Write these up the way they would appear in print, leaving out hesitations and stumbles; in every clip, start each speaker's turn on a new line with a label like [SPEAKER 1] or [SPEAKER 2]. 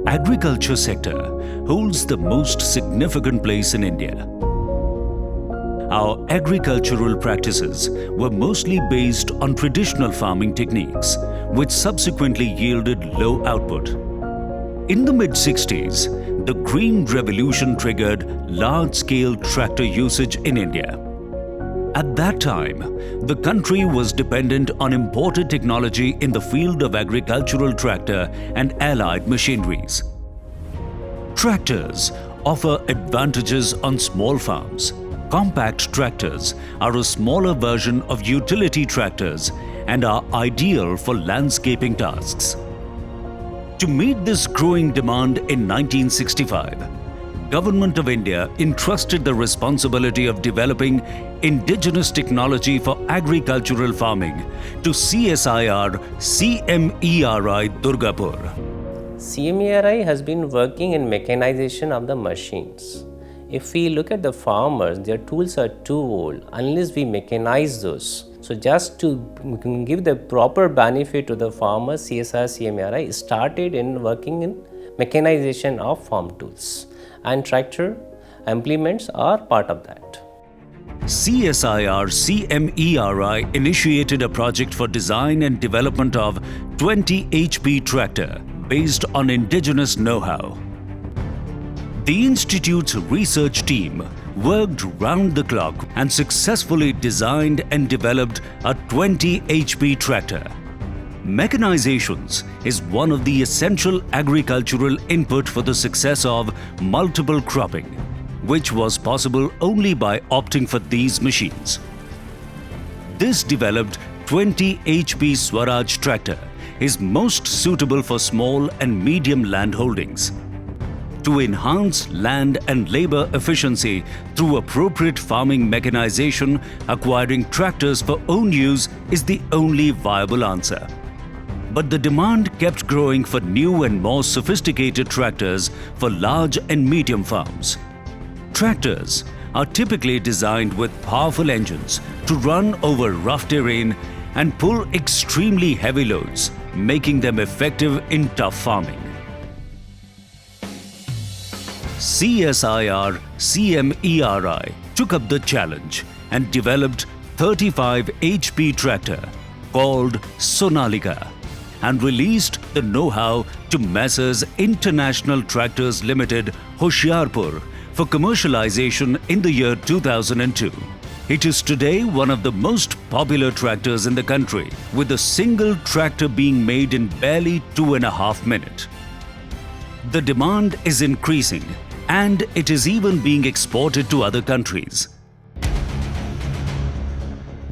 [SPEAKER 1] Agriculture sector holds the most significant place in India. Our agricultural practices were mostly based on traditional farming techniques, which subsequently yielded low output. In the mid-60s, the Green Revolution triggered large-scale tractor usage in India. At that time, the country was dependent on imported technology in the field of agricultural tractor and allied machineries. Tractors offer advantages on small farms. Compact tractors are a smaller version of utility tractors and are ideal for landscaping tasks. To meet this growing demand in 1965, Government of India entrusted the responsibility of developing indigenous technology for agricultural farming to CSIR CMERI Durgapur.
[SPEAKER 2] CMERI has been working in mechanization of the machines. If we look at the farmers, their tools are too old unless we mechanize those. So just to give the proper benefit to the farmers, CSIR CMERI started in working in mechanization of farm tools. And tractor implements are part of that.
[SPEAKER 1] CSIR CMERI initiated a project for design and development of 20 HP tractor based on indigenous know-how. The institute's research team worked round the clock and successfully designed and developed a 20 HP tractor. Mechanizations is one of the essential agricultural input for the success of multiple cropping, which was possible only by opting for these machines. This developed 20 HP Swaraj tractor is most suitable for small and medium land holdings. To enhance land and labor efficiency through appropriate farming mechanization, acquiring tractors for own use is the only viable answer. But the demand kept growing for new and more sophisticated tractors for large and medium farms. Tractors are typically designed with powerful engines to run over rough terrain and pull extremely heavy loads, making them effective in tough farming. CSIR CMERI took up the challenge and developed 35 HP tractor called Sonalika and released the know-how to Messrs International Tractors Limited, Hoshiarpur for commercialization in the year 2002. It is today one of the most popular tractors in the country, with a single tractor being made in barely 2.5 minutes. The demand is increasing and it is even being exported to other countries.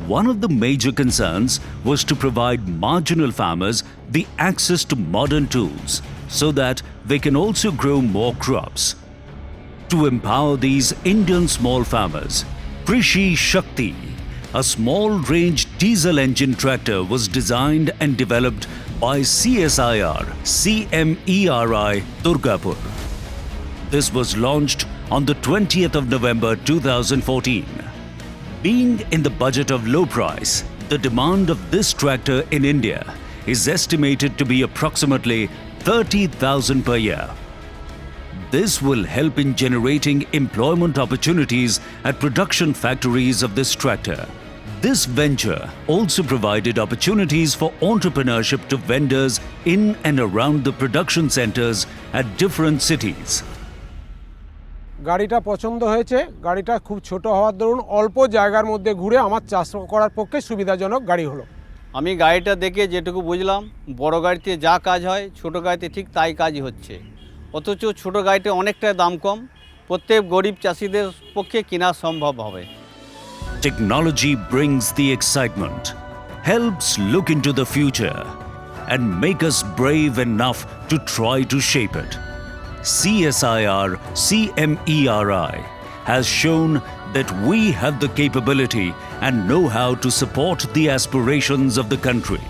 [SPEAKER 1] One of the major concerns was to provide marginal farmers the access to modern tools so that they can also grow more crops. To empower these Indian small farmers, Krishi Shakti, a small-range diesel engine tractor, was designed and developed by CSIR CMERI Durgapur. This was launched on the 20th of November 2014. Being in the budget of low price, the demand of this tractor in India is estimated to be approximately 30,000 per year. This will help in generating employment opportunities at production factories of this tractor. This venture also provided opportunities for entrepreneurship to vendors in and around the production centers at different cities.
[SPEAKER 3] গাড়িটা পছন্দ হয়েছে। গাড়িটা খুব ছোট হওয়ার দরুন অল্প জায়গার মধ্যে ঘুরে আমার চাষ করার পক্ষে সুবিধাজনক গাড়ি হলো।
[SPEAKER 4] আমি গাড়িটা দেখে যেটুকু বুঝলাম, বড় গাড়িতে যা কাজ হয় ছোট গাড়িতে ঠিক তাই কাজই হচ্ছে। অথচ ছোট গাড়িতে অনেকটা দাম কম, প্রত্যেক গরিব চাষীদের পক্ষে কেনা সম্ভব হবে।
[SPEAKER 1] Technology brings the excitement, helps look into the future, and make us brave enough to try to shape it. CSIR CMERI has shown that we have the capability and know-how to support the aspirations of the country.